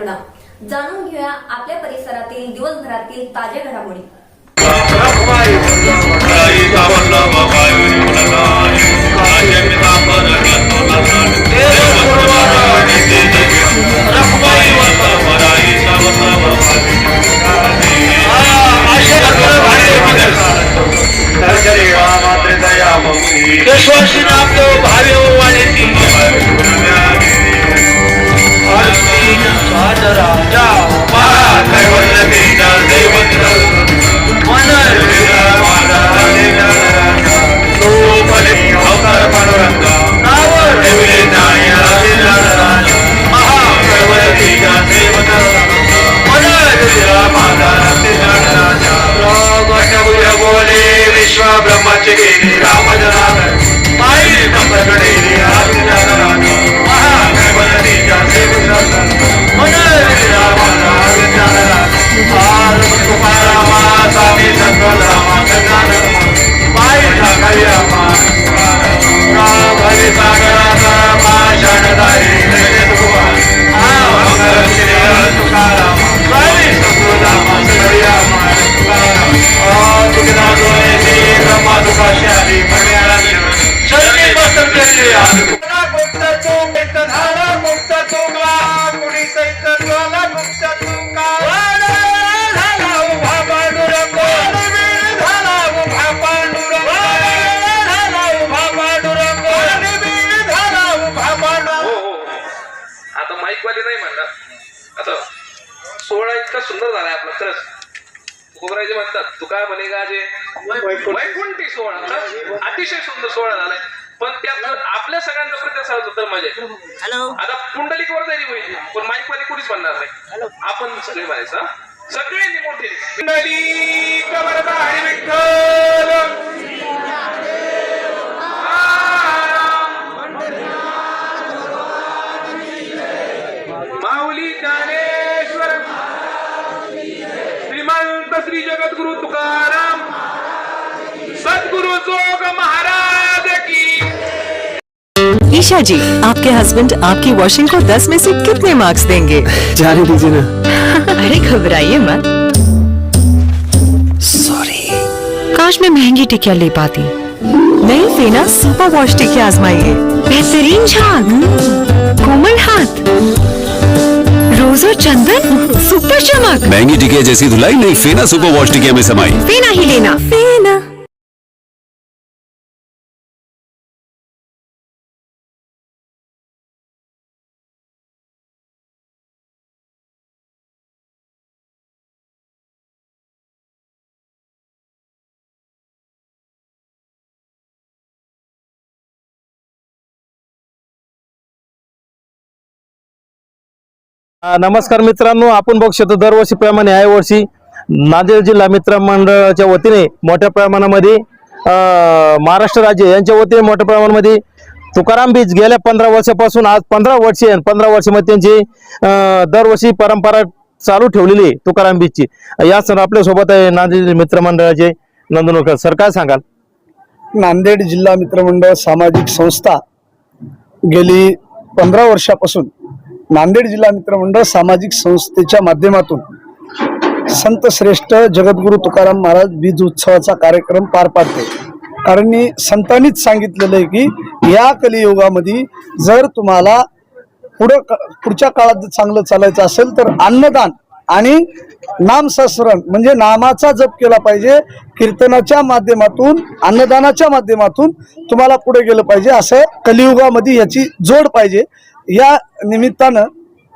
घटना जाणून घेऊया आपल्या परिसरातील दिवसभरातील ताज्या घडामोडी। सोहळा इतका सुंदर झालाय आपला, खरंच कोकराजी म्हणतात तू काय म्हणेगा जे वैकुंठी सोहळा अतिशय सुंदर सोहळा झालाय, पण त्यात आपल्या सगळ्यांचा प्रतिसाद होता तर मजा आहे। आता पुंडलिक वर जाईल होईल पण माईक वाले कोणीच म्हणणार नाही, आपण सगळे म्हणायचं सगळ्यांनी मोठे पुंडलिक वरदारी विठ्ठल माऊली ज्ञानेश्वर श्रीमंत श्री जगद्गुरु तुकाराम सद्गुरु जोग महाराज की। ईशा जी, आपके हस्बैंड आपकी वॉशिंग को 10 में से कितने मार्क्स देंगे? जाने दीजिए ना। अरे घबराइए मत। सॉरी। काश मैं महंगी टिकिया ले पाती। नई फेना सुपर वॉश टिकिया आजमाइए। बेहतरीन झाग, कोमल हाथ, रोज और चंदन, सुपर चमक। महंगी टिकिया जैसी धुलाई नहीं, फेना सुपर वॉश टिकिया में समाई। फेना ही लेना, फेना। नमस्कार मित्रांनो, आपण बघू शकतो दरवर्षीप्रमाणे या वर्षी नांदेड जिल्हा मित्र मंडळाच्या वतीने मोठ्या प्रमाणामध्ये महाराष्ट्र राज्य यांच्या वतीने मोठ्या प्रमाणामध्ये तुकाराम बीज गेल्या 15 वर्षापासून आज 15 वर्षामध्ये त्यांची दरवर्षी परंपरा चालू ठेवलेली आहे तुकाराम बीजची। या सर आपल्यासोबत आहे नांदेड मित्र मंडळाचे नंदनकर सर, काय सांगाल? नांदेड जिल्हा मित्रमंडळ सामाजिक संस्था गेली 15 वर्षापासून नांदेड जिल्हा मित्रमंडळ सामाजिक संस्थेच्या माध्यमातून संत श्रेष्ठ जगद्गुरु तुकाराम महाराज बीज उत्सवाचा कार्यक्रम पार पाडते। कारण संतांनीच सांगितलेलं आहे की या कलियुगामध्ये जर तुम्हाला पुढच्या काळात जर चांगलं चालायचं असेल तर अन्नदान आणि नामसस्मरण म्हणजे नामाचा जप केला पाहिजे, कीर्तनाच्या माध्यमातून अन्नदानाच्या माध्यमातून तुम्हाला पुढे गेलं पाहिजे, असं कलियुगामध्ये याची जोड पाहिजे। या निमित्तानं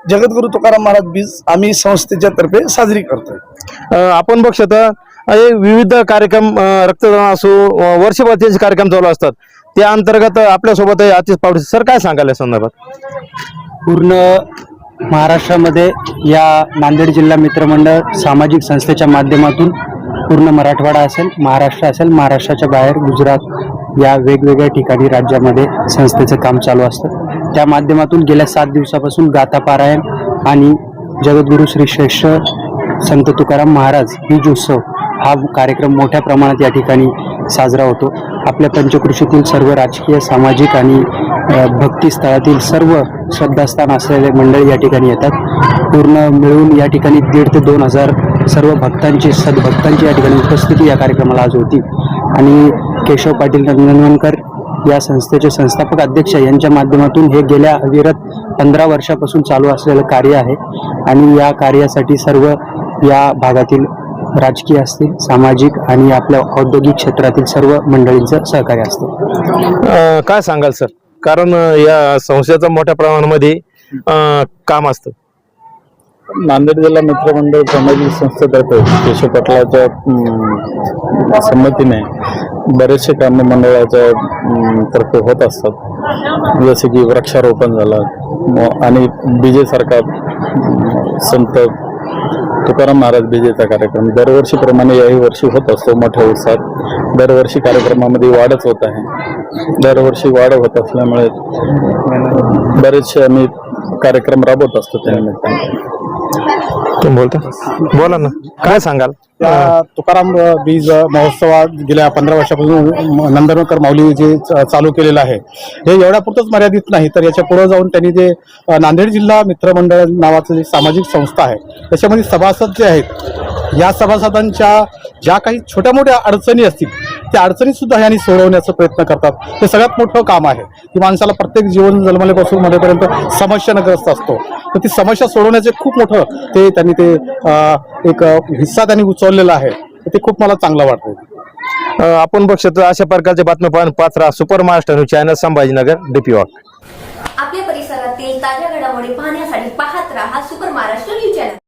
जगद्गुरु तुकाराम महाराज बीज आम्ही संस्थेच्या तर्फे साजरी करतोय। आपण बघू शकता विविध कार्यक्रम रक्तदान असो वर्षभर त्यांचे कार्यक्रम चालू असतात, त्या अंतर्गत आपल्यासोबत आहे आतिश पावडे सर, काय सांगाल या संदर्भात? पूर्ण महाराष्ट्रामध्ये या नांदेड जिल्हा मित्रमंडळ सामाजिक संस्थेच्या माध्यमातून पूर्ण मराठवाडा असेल, महाराष्ट्र असेल, महाराष्ट्राच्या बाहेर गुजरात या वेगवेगळ्या ठिकाणी राज्यामध्ये संस्थेचं काम चालू असतं। त्या माध्यमातून गेल्या 7 दिवसापासून गाथा पारायण आणि जगद्गुरु श्री श्रेष्ठ संत तुकाराम महाराज बीज उत्सव हा कार्यक्रम मोठ्या प्रमाणात या ठिकाणी साजरा होतो। आपल्या पंचकृषीतील सर्व राजकीय, सामाजिक आणि भक्तिस्थळातील सर्व श्रद्धास्थान असलेले मंडळी या ठिकाणी येतात. पूर्ण मिळून या ठिकाणी 1,500 ते 2,000 सर्व भक्तांची सद्भक्तांची या ठिकाणी उपस्थिती या कार्यक्रमाला आज होती. आणि केशव पाटील नंदनवनकर या संस्थेचे संस्थापक अध्यक्ष यांच्या माध्यमातून हे गेल्या अविरत 15 वर्षापासून चालू असलेलं कार्य आहे. आणि या कार्यासाठी सर्व या भागातील राजकीय असतील, सामाजिक आणि आपल्या औद्योगिक क्षेत्रातील सर्व मंडळींचं सहकार्य असतं. काय सांगाल सर, कारण या संस्थेचं मोठ्या प्रमाणामध्ये काम असतं. नांदेड जिल्हा मित्रमंडळ सामाजिक संस्थेतर्फे केशव पाटलाच्या संमतीने बरेचसे काम मंडळाच्या तर्फे होत असतात. जसे की वृक्षारोपण झालं आणि बीजे सारखा संत तुकाराम महाराज बीजेचा कार्यक्रम दरवर्षीप्रमाणे याही वर्षी होत असतो मोठ्या उत्साहात. दरवर्षी कार्यक्रमामध्ये वाढच होत आहे. दरवर्षी वाढ होत असल्यामुळे बरेचसे आम्ही कार्यक्रम राबवत असतो त्या निमित्ताने. तुम्ही बोला ना, काय सांगाल. तुकाराम बीज महोत्सवात गेल्या 15 वर्षापासून नंदनकर माऊली जे चालू केलेलं आहे हे एवढ्यापुरतंच मर्यादित नाही, तर याच्या पुढे जाऊन त्यांनी जे नांदेड जिल्हा मित्रमंडळ नावाचं जे सामाजिक संस्था आहे त्याच्यामध्ये सभासद जे आहेत या सभासदांच्या ज्या काही छोट्या मोठ्या अडचणी असतील त्या अडचणी सुद्धा यांनी सोडवण्याचा प्रयत्न करतात. हे सगळ्यात मोठं काम आहे की माणसाला प्रत्येक जीवन जन्मल्यापासून मरेपर्यंत समस्याग्रस्त असतो, तर ती समस्या सोडवण्याचे खूप मोठं त्यांनी एक हिस्सा त्यांनी उचललेला आहे. ते खूप मला चांगलं वाटतं. आपण बघ शकतो अशा प्रकारच्या बातम्या पाहत राहा super Maharashtra news channel, Sambhajinagar, DP walk. आपल्या परिसरातील ताज्या घडामोडी पाहण्यासाठी पाहत राहा सुपर महाराष्ट्र